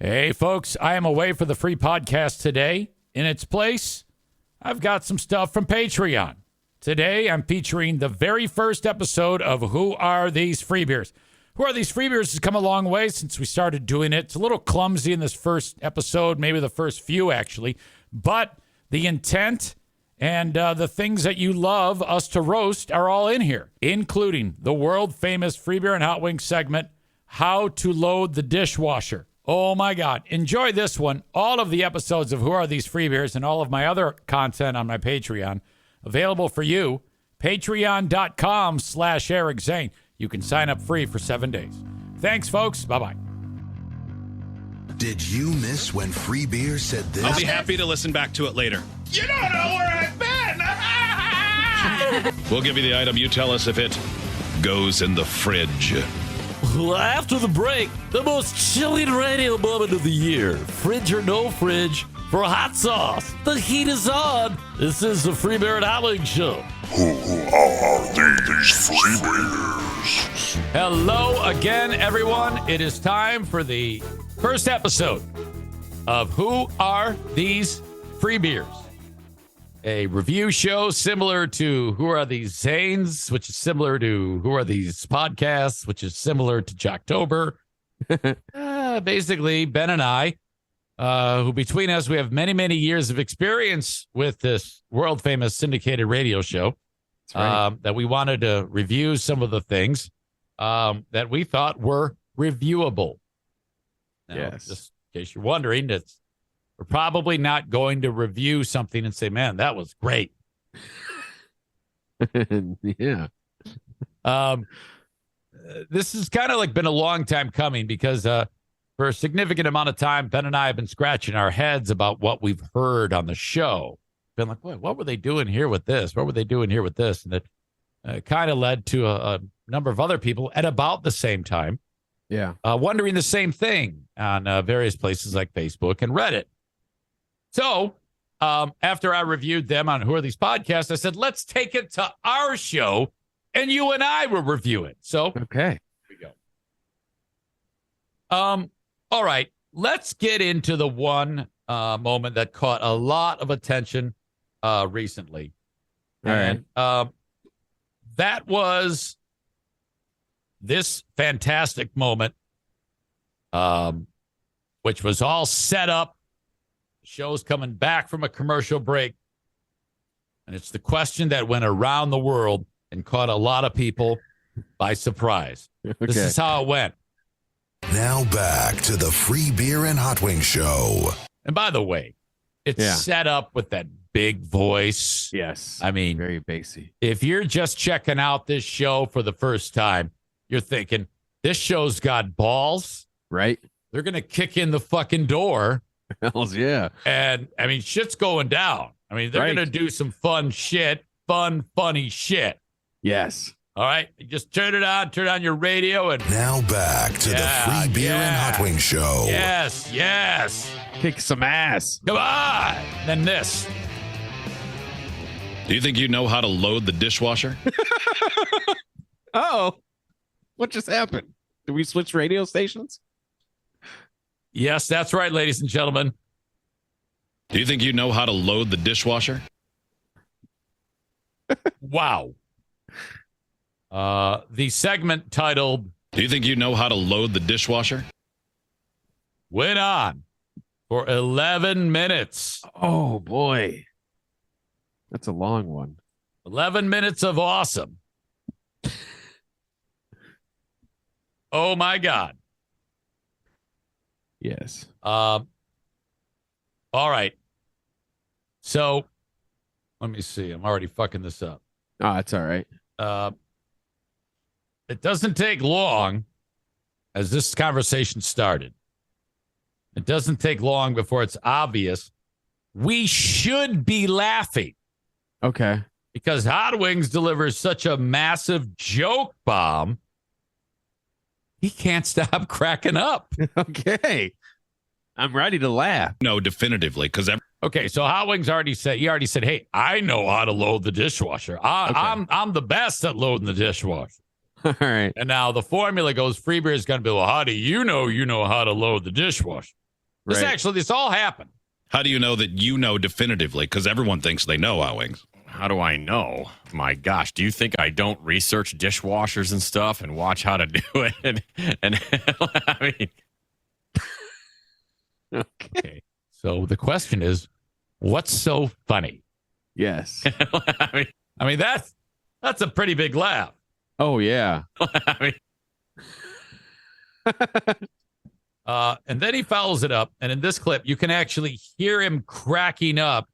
Hey, folks, I am away for the free podcast today. In its place, I've got some stuff from Patreon. Today, I'm featuring the very first episode of Who Are These Free Beers? Who Are These Free Beers has come a long way since we started doing it. It's a little clumsy in this first episode, maybe the first few, actually. But the intent and the things that you love us to roast are all in here, including the world-famous Free Beer and Hot Wings segment, How to Load the Dishwasher. Oh, my God. Enjoy this one. All of the episodes of Who Are These Free Beers and all of my other content on my Patreon available for you. Patreon.com/Eric Zane. You can sign up free for 7 days. Thanks, folks. Bye-bye. Did you miss when Free Beer said this? I'll be happy to listen back to it later. You don't know where I've been! We'll give you the item. You tell us if it goes in the fridge. After the break, the most chilling radio moment of the year. Fridge or no fridge for hot sauce. The heat is on. This is the Free Beer and Hot Wings Show. Who are these free beers? Hello again, everyone. It is time for the first episode of Who Are These Free Beers? A review show similar to Who Are These Zanes, which is similar to Who Are These Podcasts, which is similar to Jocktober. Basically, Ben and I, who between us, we have many, many years of experience with this world-famous syndicated radio show. Right. That we wanted to review some of the things that we thought were reviewable. Now, yes. Just in case you're wondering, we're probably not going to review something and say, man, that was great. Yeah. This has kind of like been a long time coming because for a significant amount of time, Ben and I have been scratching our heads about what we've heard on the show. Been like, what were they doing here with this? What were they doing here with this? And it kind of led to a number of other people at about the same time. Yeah. Wondering the same thing on various places like Facebook and Reddit. So after I reviewed them on Who Are These Podcasts, I said, let's take it to our show and you and I will review it. So okay, here we go. All right, let's get into the one moment that caught a lot of attention recently. All and that was this fantastic moment, which was all set up. The show's coming back from a commercial break. And it's the question that went around the world and caught a lot of people by surprise. Okay. This is how it went. Now back to the Free Beer and Hot Wings Show. And by the way, it's set up with that big voice. Yes. I mean, very bassy. If you're just checking out this show for the first time, you're thinking, this show's got balls. Right. They're going to kick in the fucking door. Hells yeah. And, I mean, shit's going down. I mean, they're going to do some fun shit, funny shit. Yes. All right? Just turn on your radio. And now back to the Free Beer and Hot Wings Show. Yes. Kick some ass. Come on. Then this. Do you think you know how to load the dishwasher? Oh, what just happened? Did we switch radio stations? Yes, that's right, ladies and gentlemen. Do you think you know how to load the dishwasher? Wow. The segment titled, Do you think you know how to load the dishwasher? went on for 11 minutes. Oh, boy. That's a long one. 11 minutes of awesome. Oh, my God. Yes. All right. So, let me see. I'm already fucking this up. Oh, that's all right. It doesn't take long as this conversation started. It doesn't take long before it's obvious we should be laughing. Okay. Because Hot Wings delivers such a massive joke bomb, he can't stop cracking up. Okay. I'm ready to laugh. No, definitively, because Okay, so Hot Wings already said, hey, I know how to load the dishwasher. I'm the best at loading the dishwasher. All right. And now the formula goes, Free Beer is going to be, well, how do you know how to load the dishwasher? This all happened. How do you know that you know definitively? Because everyone thinks they know Hot Wings. How do I know? My gosh, do you think I don't research dishwashers and stuff and watch how to do it? And I mean, Okay. So the question is, what's so funny? Yes. I I mean, that's a pretty big laugh. Oh, yeah. mean, And then he follows it up. And in this clip, you can actually hear him cracking up,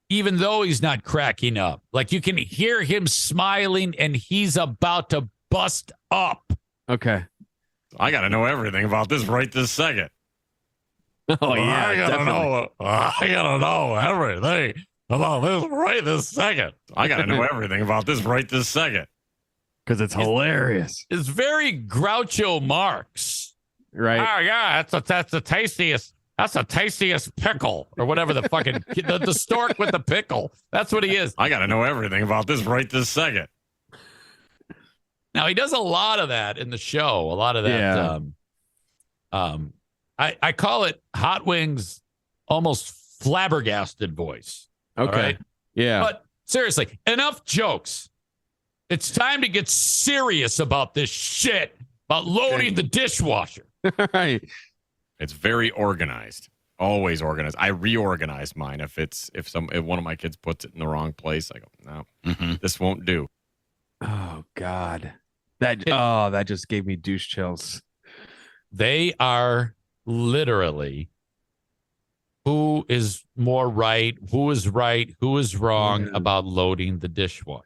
even though he's not cracking up. Like you can hear him smiling and he's about to bust up. Okay. I got to know everything about this right this second. Oh, yeah. I gotta Definitely. know everything about this right this second. I got to know everything about this right this second. Because it's hilarious. It's very Groucho Marx. Right. Oh yeah, that's the tastiest. That's the tastiest pickle, or whatever the fucking the stork with the pickle. That's what he is. I got to know everything about this right this second. Now he does a lot of that in the show. A lot of that. Yeah. I call it Hot Wings, almost flabbergasted voice. Okay. All right? Yeah. But seriously, enough jokes. It's time to get serious about this shit about loading the dishwasher. Right. It's very organized. Always organized. I reorganize mine if one of my kids puts it in the wrong place. I go, no, this won't do. Oh, God. That just gave me douche chills. They are literally who is more right, who is wrong about loading the dishwasher.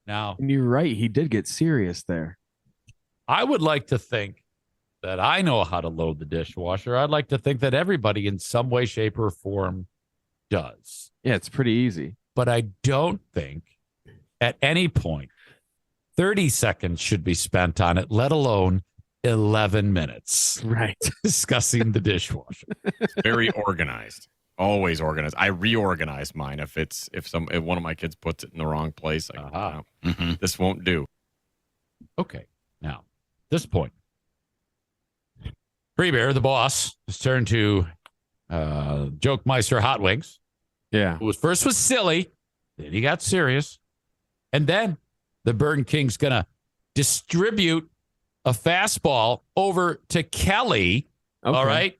Now, And you're right. He did get serious there. I would like to think that I know how to load the dishwasher. I'd like to think that everybody in some way, shape, or form does. Yeah, it's pretty easy. But I don't think at any point 30 seconds should be spent on it, let alone 11 minutes Right. discussing the dishwasher. Very organized. Always organized. I reorganize mine if one of my kids puts it in the wrong place. I go, no, this won't do. Okay. Now, at this point, Free Bear, the boss, has turned to Joke Meister Hot Wings, Yeah. who was first was silly, then he got serious, and then the Burn King's going to distribute a fastball over to Kelly. Okay. All right.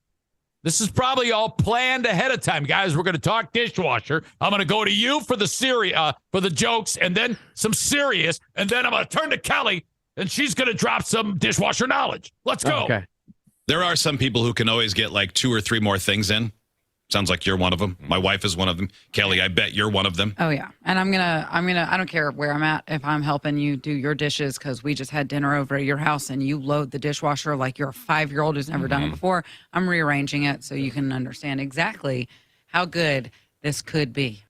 This is probably all planned ahead of time, guys. We're going to talk dishwasher. I'm going to go to you for the for the jokes, and then some serious, and then I'm going to turn to Kelly, and she's going to drop some dishwasher knowledge. Let's go. Okay. There are some people who can always get like 2 or 3 more things in. Sounds like you're one of them. My wife is one of them. Kelly, I bet you're one of them. Oh yeah. And I don't care where I'm at if I'm helping you do your dishes because we just had dinner over at your house and you load the dishwasher like you're a 5-year-old who's never done it before. I'm rearranging it so you can understand exactly how good this could be.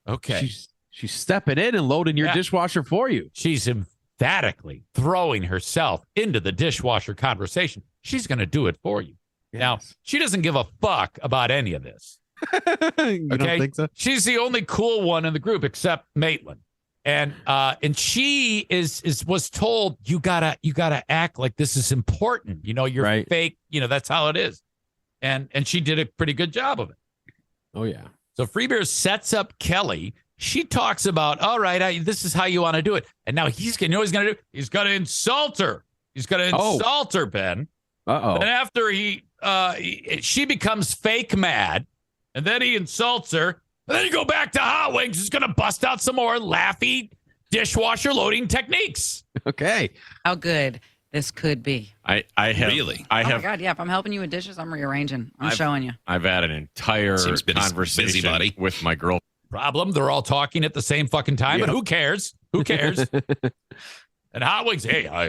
Okay. She's stepping in and loading your dishwasher for you. She's emphatically throwing herself into the dishwasher conversation. She's going to do it for you. Now, she doesn't give a fuck about any of this. You don't think so? She's the only cool one in the group except Maitland. And she was told you gotta act like this is important. You know, you're Right. fake, that's how it is. And she did a pretty good job of it. Oh, yeah. So Freebear sets up Kelly. She talks about, all right, this is how you want to do it. And now he's going to do? He's going to insult her. He's going to insult her, Ben. Uh-oh. And after she becomes fake mad, and then he insults her. And then you go back to Hot Wings. He's going to bust out some more laughy dishwasher loading techniques. Okay. How good this could be. I have Really? I Oh have my God, yeah. If I'm helping you with dishes, I'm rearranging. I'm showing you. I've had an entire Seems conversation busybody. with my girl. Problem, they're all talking at the same fucking time, but who cares? Who cares? And Hot Wings, hey, I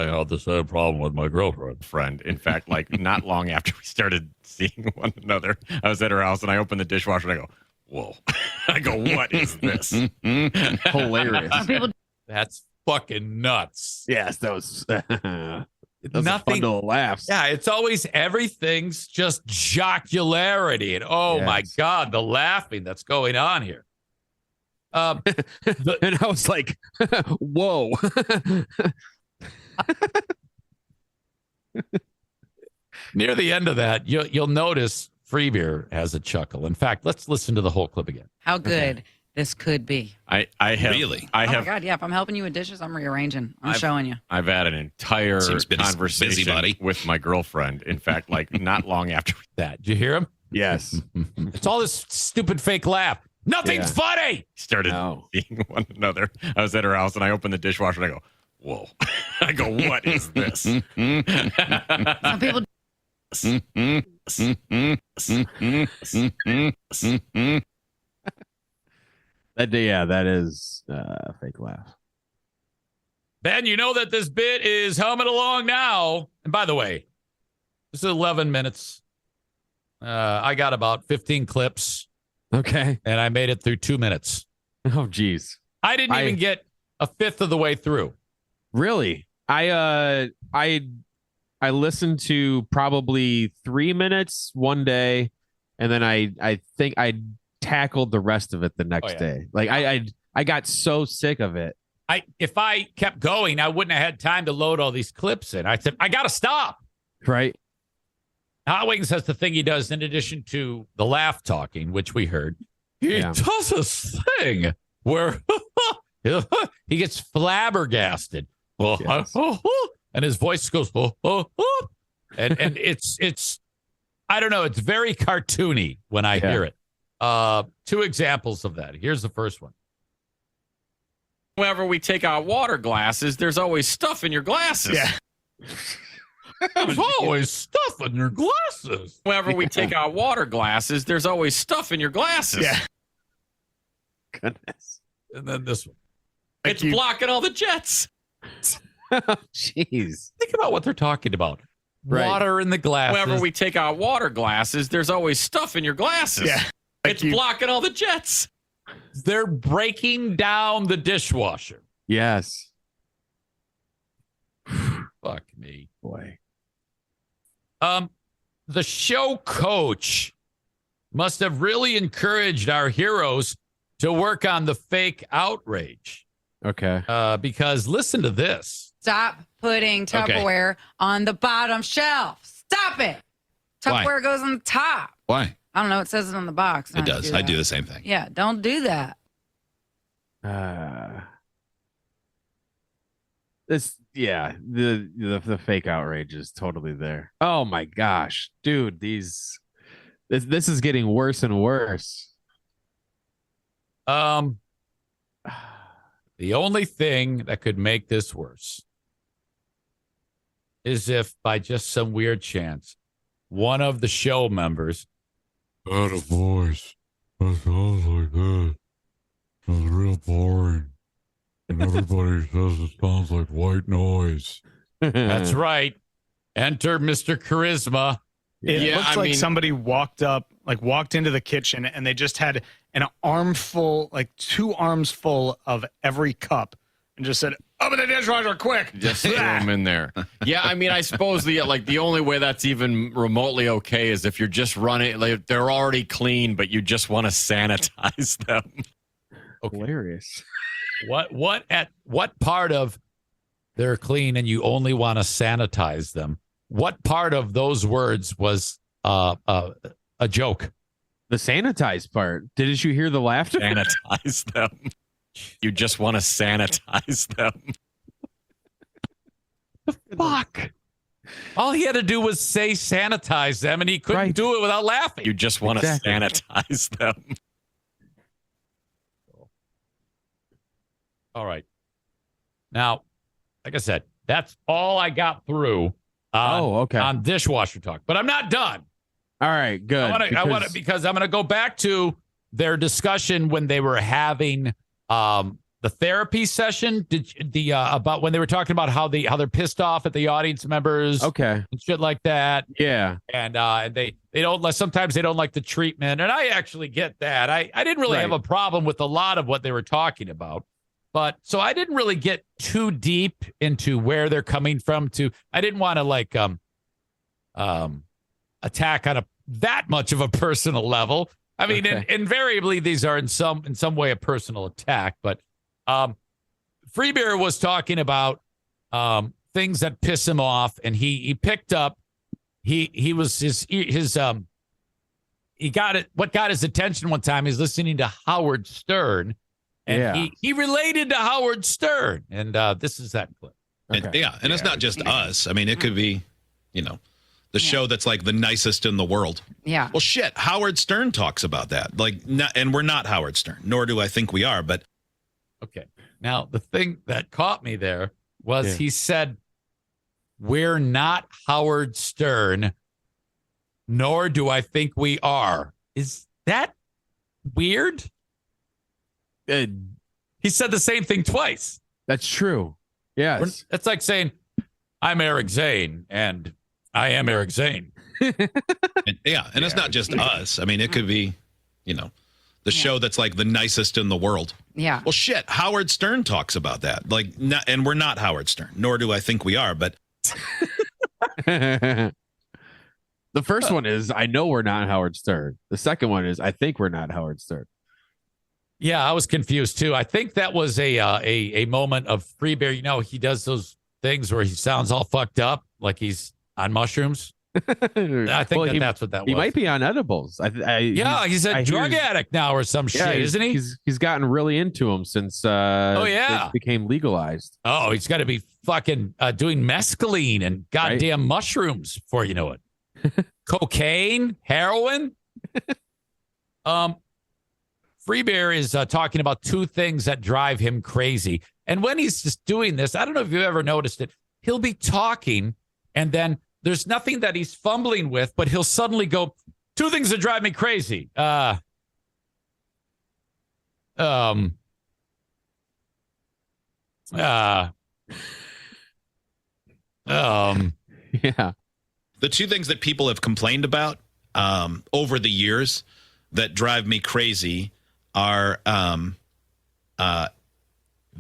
had the same problem with my girlfriend. Friend. In fact, like not long after we started seeing one another, I was at her house and I opened the dishwasher and I go, whoa. I go, what is this? Hilarious. That's fucking nuts. Yes, that was a Nothing. bundle of laughs. Yeah, it's always everything's just jocularity. And oh my God, the laughing that's going on here. And I was like, whoa. Near the end of that, you'll notice Free Beer has a chuckle. In fact, let's listen to the whole clip again. How good this could be. I have Really? I Oh have my God, yeah. If I'm helping you with dishes, I'm rearranging. I'm showing you. I've had an entire Seems conversation busybody. with my girlfriend. In fact, like not long after. Did you hear him? Yes. It's all this stupid fake laugh. Nothing's funny. Started seeing one another. I was at her house and I opened the dishwasher and I go, "Whoa!" I go, "What is this?" Some people That is a fake laugh. Ben, you know that this bit is humming along now. And by the way, this is 11 minutes. I got about 15 clips, Okay. and I made it through 2 minutes. Oh, geez. I didn't even get a fifth of the way through. Really? I listened to probably 3 minutes one day, and then I think I tackled the rest of it the next day. Like I got so sick of it. If I kept going, I wouldn't have had time to load all these clips in. I said, I got to stop. Right. Hot Wings has the thing he does in addition to the laugh talking, which we heard. He does this thing where he gets flabbergasted. Yes. And his voice goes, and it's I don't know, it's very cartoony when I hear it. 2 examples of that. Here's the first one. Whenever we take out water glasses, there's always stuff in your glasses. Yeah. There's always stuff in your glasses. Whenever we take out water glasses, there's always stuff in your glasses. Yeah. Goodness. And then this one. It's blocking all the jets. Jeez. Think about what they're talking about. Right. Water in the glasses. Whenever we take out water glasses, there's always stuff in your glasses. Yeah. It's blocking all the jets. They're breaking down the dishwasher. Yes. Fuck me. Boy. The show coach must have really encouraged our heroes to work on the fake outrage. Okay. Because listen to this. stop putting Tupperware on the bottom shelf. Stop it. Why? Tupperware goes on the top. Why? I don't know. It says it on the box. It does. I do the same thing. Yeah, don't do that. The fake outrage is totally there. Oh my gosh, dude, this is getting worse and worse. The only thing that could make this worse is if by just some weird chance one of the show members had a voice that sounds like this. It's real boring. And everybody says it sounds like white noise. That's right. Enter Mr. Charisma. It looks like somebody walked into the kitchen and they just had an armful, like 2 arms full of every cup and just said, open the dishwasher quick. Just throw them in there. Yeah, I mean, I suppose the only way that's even remotely okay is if you're just running, like, they're already clean, but you just want to sanitize them. Okay. Hilarious. What part of they're clean and you only want to sanitize them? What part of those words was a joke? The sanitize part. Didn't you hear the laughter? Sanitize them. You just want to sanitize them. Fuck. All he had to do was say sanitize them, and he couldn't do it without laughing. You just want to sanitize them. All right. Now, like I said, that's all I got through on dishwasher talk. But I'm not done. All right, good. Because I'm going to go back to their discussion when they were having the therapy session about when they were talking about how they're pissed off at the audience members, and shit like that. Yeah, and they don't sometimes they don't like the treatment, and I actually get that. I didn't really have a problem with a lot of what they were talking about, but so I didn't really get too deep into where they're coming from. I didn't want to attack on that much of a personal level. I mean, invariably these are in some way a personal attack, but Free Beer was talking about things that piss him off, and he picked up he was his he got it. What got his attention one time is listening to Howard Stern, and he related to Howard Stern, and this is that clip. And, and it's not just us. I mean, it could be, the show that's like the nicest in the world. Yeah. Well, shit, Howard Stern talks about that. And we're not Howard Stern, nor do I think we are. But okay, now the thing that caught me there was he said, "We're not Howard Stern, nor do I think we are." Is that weird? He said the same thing twice. That's true. Yes. It's like saying, "I'm Eric Zane, and I am Eric Zane." and it's not just us. I mean, it could be, the show that's like the nicest in the world. Yeah. Well, shit, Howard Stern talks about that. And we're not Howard Stern, nor do I think we are. But the first one is, I know we're not Howard Stern. The second one is, I think we're not Howard Stern. Yeah, I was confused too. I think that was a moment of Free Bear. He does those things where he sounds all fucked up, like he's on mushrooms. I think that's what that was. He might be on edibles. He's a drug addict now or some shit, isn't he? He's gotten really into them since it became legalized. Oh, he's got to be fucking doing mescaline and goddamn mushrooms before you know it. Cocaine, heroin. Free Bear is talking about two things that drive him crazy. And when he's just doing this, I don't know if you've ever noticed it, he'll be talking and then there's nothing that he's fumbling with, but he'll suddenly go, two things that drive me crazy. Yeah. the two things that people have complained about over the years that drive me crazy are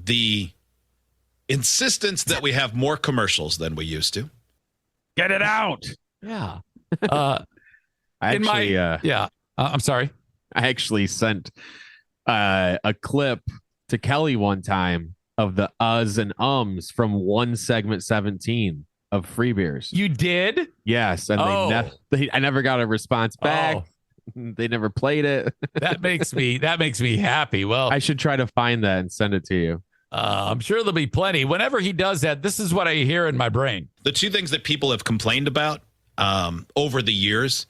the insistence that we have more commercials than we used to. Get it out. Yeah. I'm sorry. I actually sent a clip to Kelly one time of the uhs and ums from one segment 17 of Free Beers. You did? Yes. And I never got a response back. Oh. They never played it. That makes me happy. Well, I should try to find that and send it to you. I'm sure there'll be plenty. Whenever he does that, this is what I hear in my brain. The two things that people have complained about over the years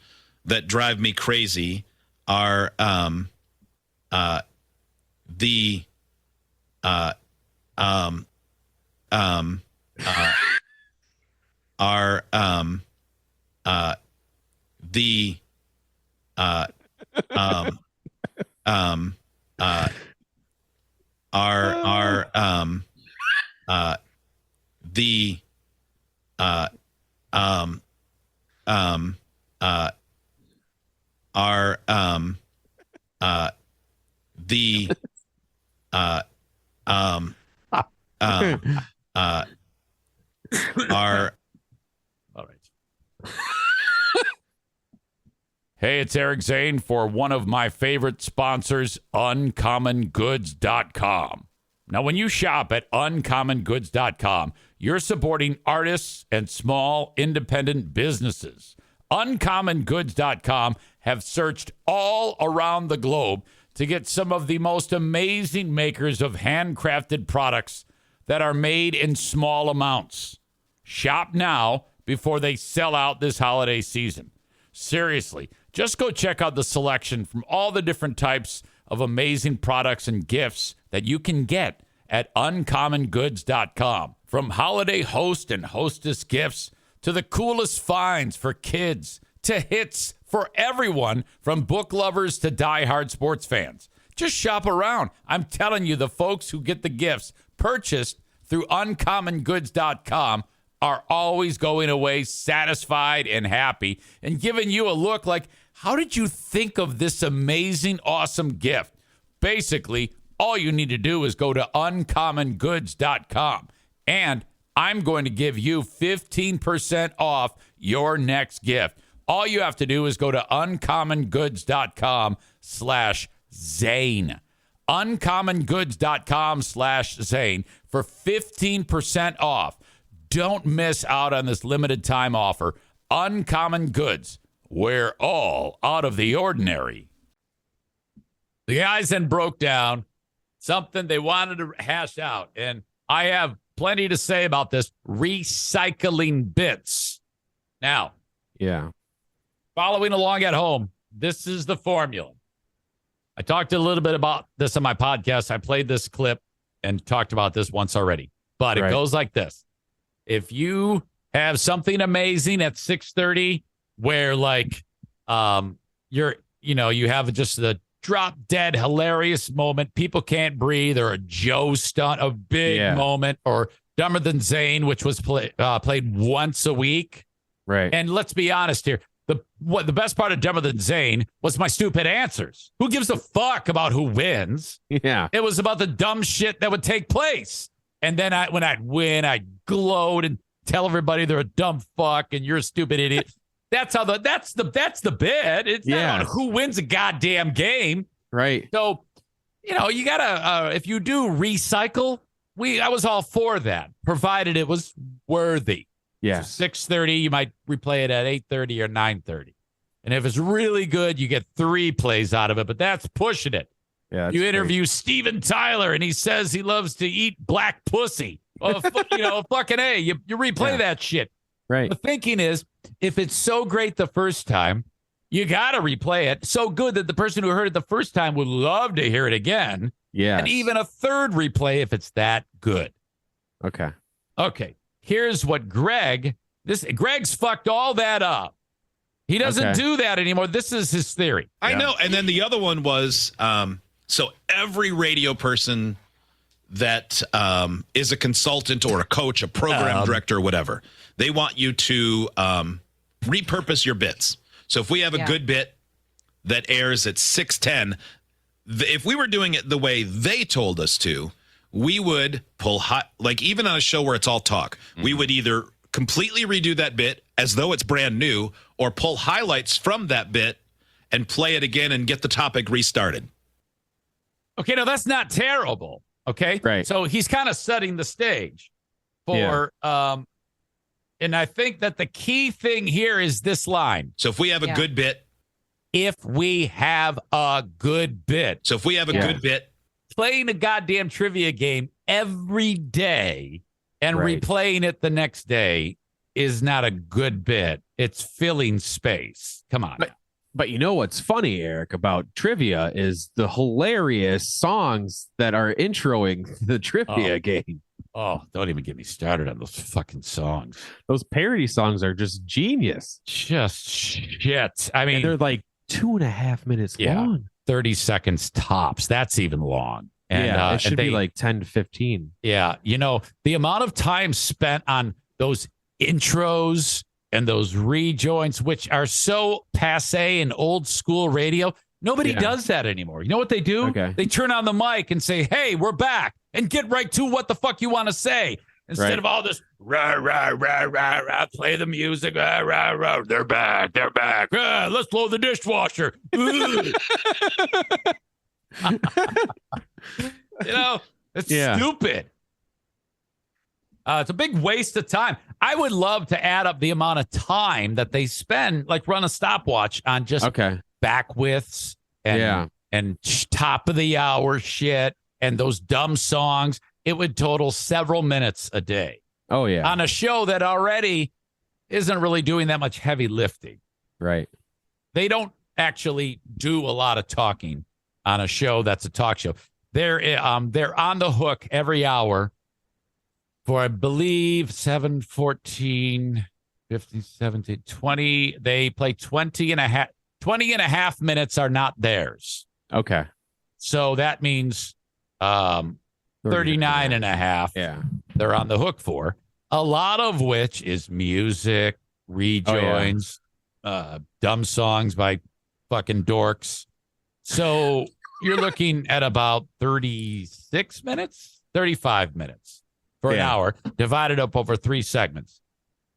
that drive me crazy are the All right. Hey, it's Eric Zane for one of my favorite sponsors, UncommonGoods.com. Now, when you shop at UncommonGoods.com, you're supporting artists and small independent businesses. UncommonGoods.com have searched all around the globe to get some of the most amazing makers of handcrafted products that are made in small amounts. Shop now before they sell out this holiday season. Seriously, just go check out the selection from all the different types of amazing products and gifts that you can get at uncommongoods.com. From holiday host and hostess gifts to the coolest finds for kids to hits for everyone from book lovers to diehard sports fans. Just shop around. I'm telling you, the folks who get the gifts purchased through uncommongoods.com are always going away satisfied and happy and giving you a look like, how did you think of this amazing, awesome gift? Basically, all you need to do is go to uncommongoods.com, and I'm going to give you 15% off your next gift. All you have to do is go to uncommongoods.com/Zane. uncommongoods.com/Zane for 15% off. Don't miss out on this limited time offer. Uncommon Goods. We're all out of the ordinary. The guys then broke down something they wanted to hash out. And I have plenty to say about this recycling bits. Now, Yeah. following along at home, this is the formula. I talked a little bit about this on my podcast. I played this clip and talked about this once already. But it goes like this. If you have something amazing at 6:30 where like you have just the drop dead hilarious moment, people can't breathe, or a Joe stunt, a big moment, or Dumber Than Zane, which was played once a week. Right. And let's be honest here. The best part of Dumber Than Zane was my stupid answers. Who gives a fuck about who wins? Yeah. It was about the dumb shit that would take place. And then when I'd win, I'd gloat and tell everybody they're a dumb fuck and you're a stupid idiot. That's the bit. It's not about who wins a goddamn game. Right. So, you gotta if you do recycle, I was all for that, provided it was worthy. Yeah. So 6:30, you might replay it at 8:30 or 9:30. And if it's really good, you get 3 plays out of it, but that's pushing it. Yeah. You interview Steven Tyler, and he says he loves to eat black pussy. Well, fucking A, you replay that shit. Right. The thinking is, if it's so great the first time, you got to replay it. So good that the person who heard it the first time would love to hear it again. Yeah. And even a third replay if it's that good. Okay. Okay. Here's what Greg's fucked all that up. He doesn't do that anymore. This is his theory. I know. And then the other one was, so every radio person that is a consultant or a coach, a program director, or whatever, they want you to repurpose your bits. So if we have a good bit that airs at 6:10, if we were doing it the way they told us to, we would pull like even on a show where it's all talk, we would either completely redo that bit as though it's brand new, or pull highlights from that bit and play it again and get the topic restarted. Okay, no, that's not terrible. Okay, right. So he's kind of setting the stage for, and I think that the key thing here is this line. So if we have a good bit, if we have a good bit, so if we have a good bit, playing a goddamn trivia game every day and replaying it the next day is not a good bit. It's filling space. Come on. But you know what's funny, Eric, about trivia is the hilarious songs that are introing the trivia game. Oh, don't even get me started on those fucking songs. Those parody songs are just genius. Just shit. I mean, and they're like 2.5 minutes long. 30 seconds tops. That's even long. And, it should be like 10 to 15. Yeah. The amount of time spent on those intros and those rejoins, which are so passe and old school radio. Nobody does that anymore. You know what they do? Okay. They turn on the mic and say, hey, we're back, and get right to what the fuck you want to say. Instead of all this, rah, rah, rah, rah, rah, play the music, rah, rah, rah, they're back. Let's load the dishwasher. It's stupid. It's a big waste of time. I would love to add up the amount of time that they spend, like run a stopwatch on just back widths and top of the hour shit and those dumb songs. It would total several minutes a day. Oh, yeah. On a show that already isn't really doing that much heavy lifting. Right. They don't actually do a lot of talking on a show that's a talk show. They're on the hook every hour for, I believe, 7, 14, 15, 17, 20. They play 20 and a half minutes are not theirs. Okay. So that means 39 and a half they're on the hook for, a lot of which is music, rejoins, dumb songs by fucking dorks. So you're looking at about 36 minutes, 35 minutes for an hour, divided up over 3 segments.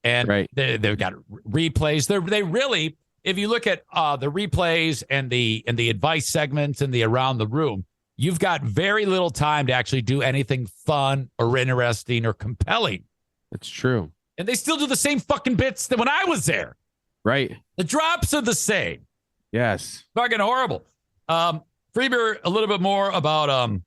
And they've got replays. They really, if you look at the replays and the advice segments and the around the room, you've got very little time to actually do anything fun or interesting or compelling. That's true. And they still do the same fucking bits that when I was there. Right. The drops are the same. Yes. Fucking horrible. Freebeer, a little bit more about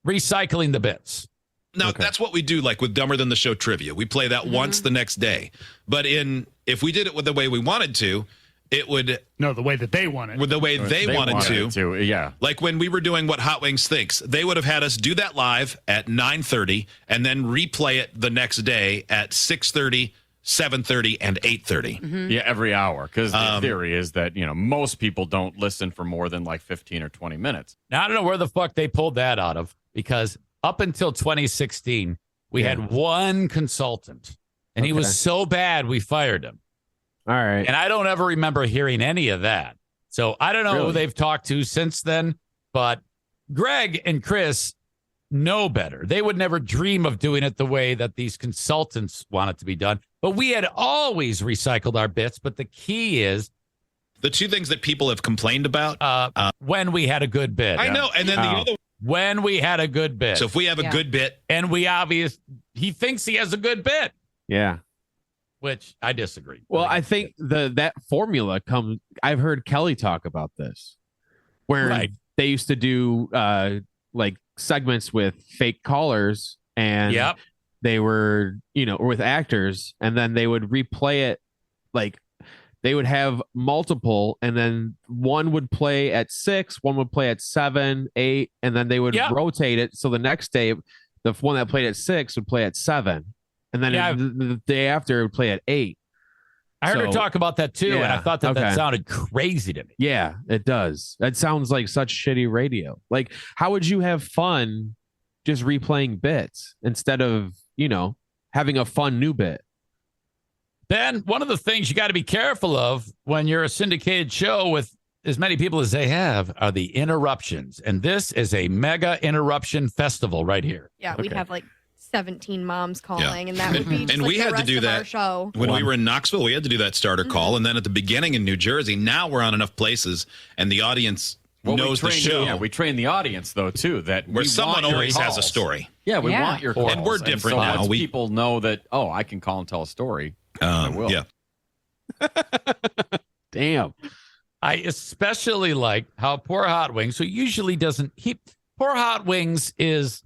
recycling the bits. Now, that's what we do, like with Dumber Than the Show trivia. We play that once the next day. But if we did it with the way we wanted to, it would... No, the way that they want it. With the way they wanted to. Yeah. Like when we were doing What Hot Wings Thinks, they would have had us do that live at 9:30 and then replay it the next day at 6:30, 7:30, and 8:30. Yeah, every hour. Because the theory is that, most people don't listen for more than like 15 or 20 minutes. Now, I don't know where the fuck they pulled that out of, because up until 2016, we had one consultant, and he was so bad we fired him. All right. And I don't ever remember hearing any of that. So I don't know who they've talked to since then, but Greg and Chris know better. They would never dream of doing it the way that these consultants want it to be done. But we had always recycled our bits. But the key is the two things that people have complained about. When we had a good bit. I know. And then the other when we had a good bit. So if we have a good bit. And he thinks he has a good bit. Yeah. Which I disagree. Well, I think that formula comes. I've heard Kelly talk about this, where they used to do like segments with fake callers, and they were with actors, and then they would replay it. Like they would have multiple, and then one would play at 6, one would play at 7, 8, and then they would rotate it. So the next day, the one that played at 6 would play at 7. And then the day after, it would play at 8. I heard her talk about that too, and I thought that sounded crazy to me. Yeah, it does. That sounds like such shitty radio. Like, how would you have fun just replaying bits instead of, having a fun new bit? Ben, one of the things you got to be careful of when you're a syndicated show with as many people as they have are the interruptions. And this is a mega interruption festival right here. Yeah, we'd have like 17 moms calling, and that would be just and like we the had to rest do of that our show. when we were in Knoxville. We had to do that starter call, and then at the beginning in New Jersey. Now we're on enough places, and the audience knows the show. Yeah, we train the audience though too that where someone always has a story. Yeah, we want your calls, and we're different so now. Once people know that I can call and tell a story. I will. Yeah. Damn. I especially like how Poor Hot Wings, who usually doesn't. Poor Hot Wings is.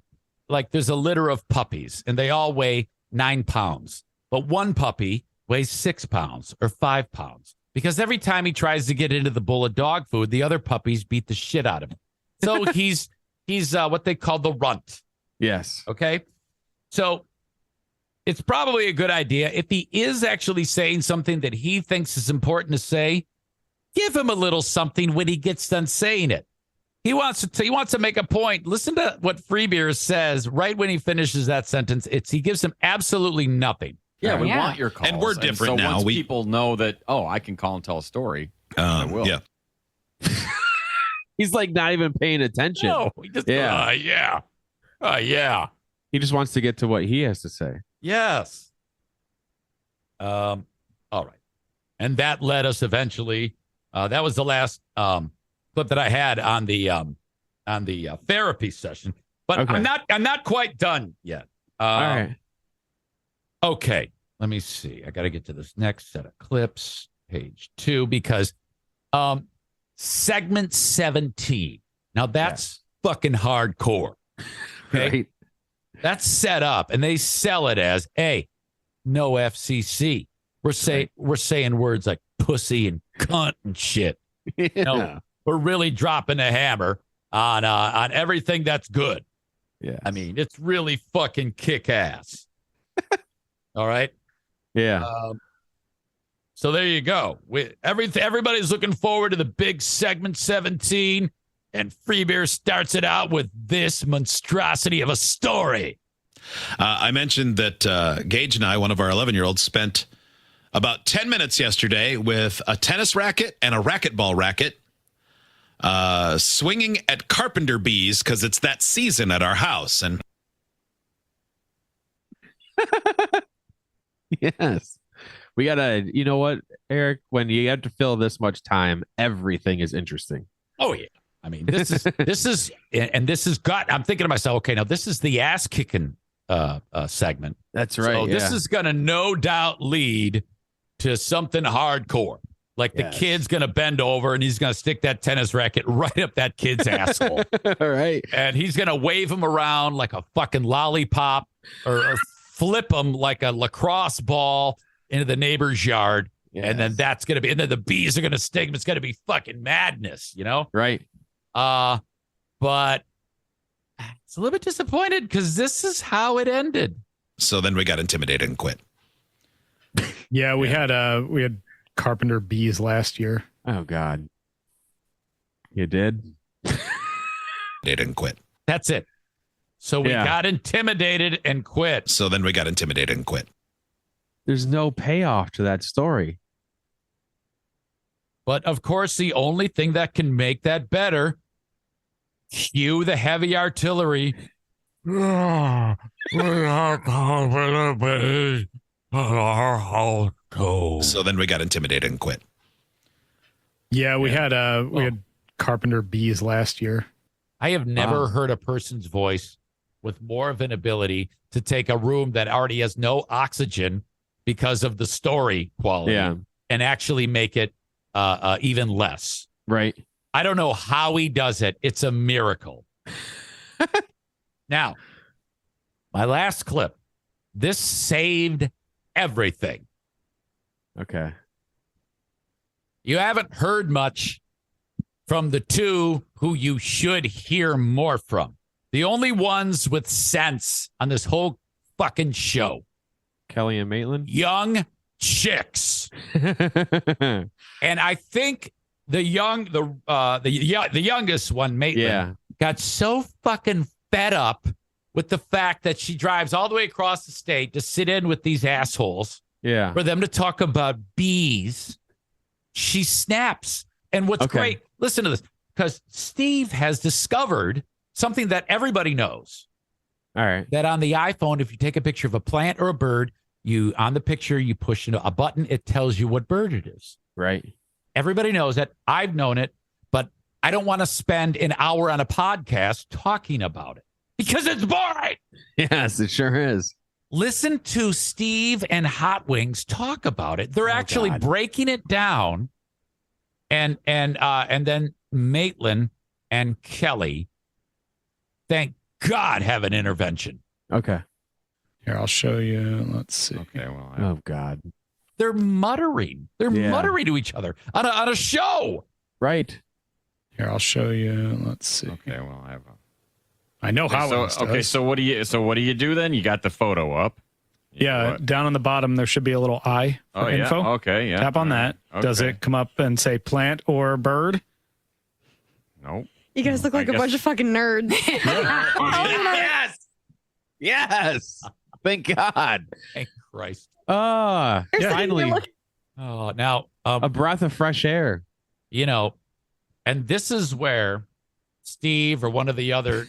Like there's a litter of puppies and they all weigh 9 pounds, but one puppy weighs 6 pounds or 5 pounds because every time he tries to get into the bowl of dog food, the other puppies beat the shit out of him. So he's what they call the runt. Yes. Okay. So it's probably a good idea if he is actually saying something that he thinks is important to say, give him a little something when he gets done saying it. He wants to make a point. Listen to what Freebeer says right when he finishes that sentence. He gives him absolutely nothing. Yeah, we want your calls. And we're different so now. Once people know that, I can call and tell a story, I will. Yeah. He's like not even paying attention. No, he just, yeah. He just wants to get to what he has to say. Yes. All right. And that led us eventually. That was the last clip that I had on the therapy session, but I'm not quite done yet. All right. Okay. Let me see. I got to get to this next set of clips, page 2, because segment 17. Now that's fucking hardcore. Okay. Right. That's set up and they sell it as, hey, no FCC. We're saying words like pussy and cunt and shit. Yeah. No, we're really dropping the hammer on everything that's good. Yeah. I mean, it's really fucking kick ass. All right. Yeah. So there you go. Everybody's looking forward to the big segment 17, and Freebeer starts it out with this monstrosity of a story. I mentioned that Gage and I, one of our 11-year-olds, spent about 10 minutes yesterday with a tennis racket and a racquetball racket swinging at carpenter bees because it's that season at our house. And yes, we gotta, you know what, Eric, when you have to fill this much time, everything is interesting. Oh yeah. I mean, this is I'm thinking to myself, okay, now this is the ass kicking segment. That's right. So this is going to no doubt lead to something hardcore. Like the kid's going to bend over and he's going to stick that tennis racket right up that kid's asshole. All right. And he's going to wave him around like a fucking lollipop or flip him like a lacrosse ball into the neighbor's yard. Yes. And then that's going to be, and then the bees are going to sting him. It's going to be fucking madness, you know? Right. But it's a little bit disappointed because this is how it ended. So then we got intimidated and quit. Yeah, we had carpenter bees last year. Oh God. You did? They didn't quit. That's it. So we got intimidated and quit. So then we got intimidated and quit. There's no payoff to that story. But of course, the only thing that can make that better, cue the heavy artillery. So So then we got intimidated and quit. Yeah, we had carpenter bees last year. I have never heard a person's voice with more of an ability to take a room that already has no oxygen because of the story quality and actually make it even less. Right. I don't know how he does it. It's a miracle. Now, my last clip. This saved everything. Okay. You haven't heard much from the two who you should hear more from. The only ones with sense on this whole fucking show. Kelly and Maitland? Young chicks. And I think the youngest one, Maitland, got so fucking fed up with the fact that she drives all the way across the state to sit in with these assholes. Yeah. For them to talk about bees. She snaps. And what's great, listen to this, because Steve has discovered something that everybody knows. All right. That on the iPhone, if you take a picture of a plant or a bird, on the picture, you push a button, it tells you what bird it is. Right. Everybody knows it. I've known it, but I don't want to spend an hour on a podcast talking about it because it's boring. Yes, it sure is. Listen to Steve and Hot Wings talk about it. They're actually breaking it down. And then Maitland and Kelly, thank God, have an intervention. Okay. Here, I'll show you. Let's see. Okay, well. Oh, God. They're muttering. They're muttering to each other on a show. Right. Here, I'll show you. Let's see. Okay, well, I know how. Okay, so what do you do then? You got the photo up. Down on the bottom there should be a little eye for info. Yeah? Okay, yeah. Tap on that. Okay. Does it come up and say plant or bird? Nope. You guys look like a bunch of fucking nerds. Yes. Yes. Thank God. Thank Christ. Finally. Oh, now a breath of fresh air. You know, and this is where Steve or one of the other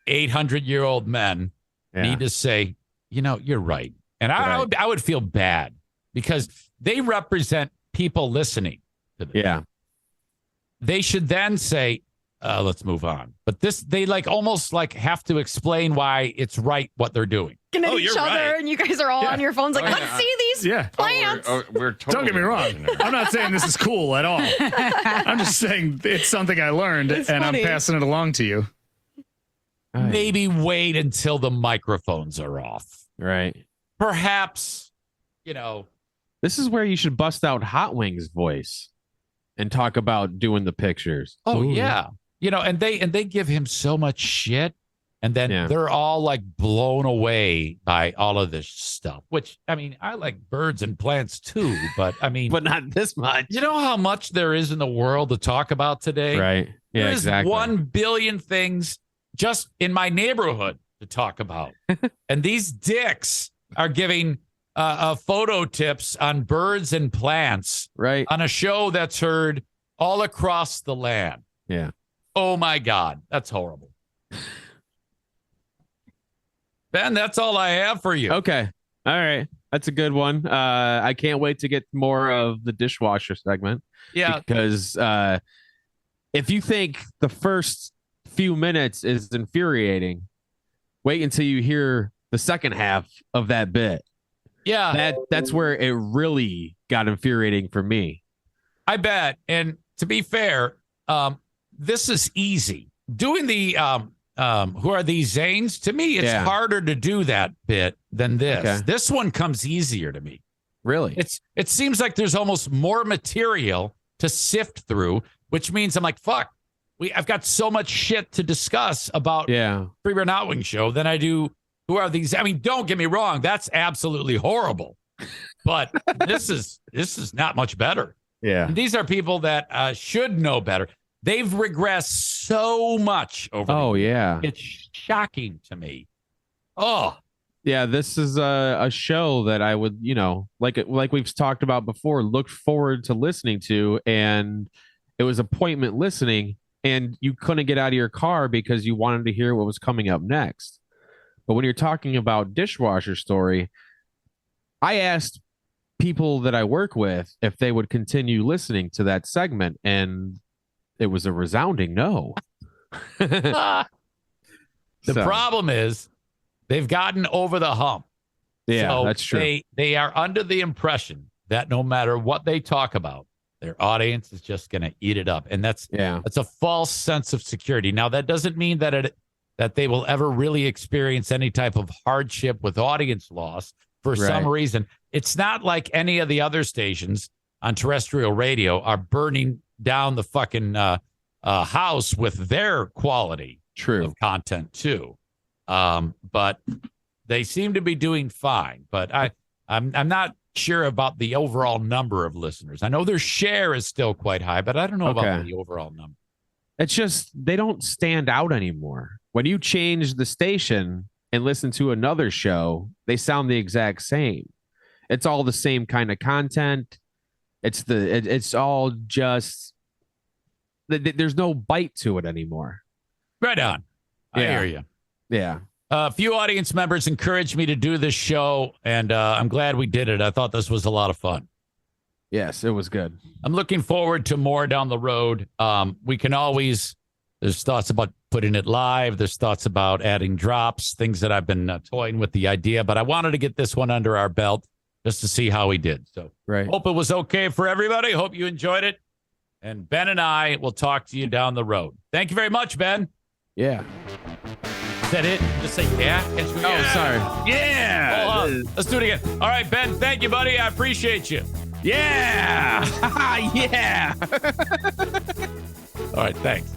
800-year-old men need to say, you know, you're right. And I would feel bad because they represent people listening to this. Yeah. They should then say, let's move on. But they almost have to explain why it's right what they're doing. Looking at each other, and you guys are all on your phones like, let's see these plants. We're totally Don't get me wrong. I'm not saying this is cool at all. I'm just saying it's something I learned, and funny. I'm passing it along to you. Maybe wait until the microphones are off. Right. Perhaps, you know. This is where you should bust out Hot Wings' voice and talk about doing the pictures. Oh, yeah. You know, and they give him so much shit. And then they're all blown away by all of this stuff, which, I mean, I like birds and plants too, but I mean, but not this much. You know how much there is in the world to talk about today? Right. Yeah, There's exactly. 1 billion things just in my neighborhood to talk about. And these dicks are giving photo tips on birds and plants on a show that's heard all across the land. Yeah. Oh, my God. That's horrible. Ben, that's all I have for you. Okay. All right. That's a good one. I can't wait to get more of the dishwasher segment. Yeah. Because if you think the first few minutes is infuriating, wait until you hear the second half of that bit. Yeah. That's where it really got infuriating for me. I bet. And to be fair, this is easy. Doing the who are these Zanes? To me, it's harder to do that bit than this. Okay. This one comes easier to me. Really? It seems like there's almost more material to sift through, which means I'm like, fuck. I've got so much shit to discuss about Free Beer and Hot Wing Show than I do. Who are these? I mean, don't get me wrong. That's absolutely horrible. But this is not much better. Yeah. And these are people that should know better. They've regressed so much over. Oh, yeah. It's shocking to me. Oh, yeah. This is a show that I would, like we've talked about before, look forward to listening to. And it was appointment listening, and you couldn't get out of your car because you wanted to hear what was coming up next. But when you're talking about Dishwasher Story, I asked people that I work with if they would continue listening to that segment, and it was a resounding no. The problem is they've gotten over the hump. Yeah, so that's true. They are under the impression that no matter what they talk about, their audience is just going to eat it up. And that's a false sense of security. Now, that doesn't mean that they will ever really experience any type of hardship with audience loss for some reason. It's not like any of the other stations on terrestrial radio are burning down the fucking house with their quality of content too. But they seem to be doing fine. But I'm not sure about the overall number of listeners. I know their share is still quite high, but I don't know about the overall number. It's just they don't stand out anymore. When you change the station and listen to another show, they sound the exact same. It's all the same kind of content. It's all just there's no bite to it anymore. Right on. I hear you. Yeah. A few audience members encouraged me to do this show, and I'm glad we did it. I thought this was a lot of fun. Yes, it was good. I'm looking forward to more down the road. We can always, there's thoughts about putting it live. There's thoughts about adding drops, things that I've been toying with the idea, but I wanted to get this one under our belt just to see how we did. So hope it was okay for everybody. Hope you enjoyed it. And Ben and I will talk to you down the road. Thank you very much, Ben. Yeah. Is that it? Just say yeah. Sorry. Yeah. Hold on. Let's do it again. All right, Ben. Thank you, buddy. I appreciate you. Yeah. Yeah. All right. Thanks.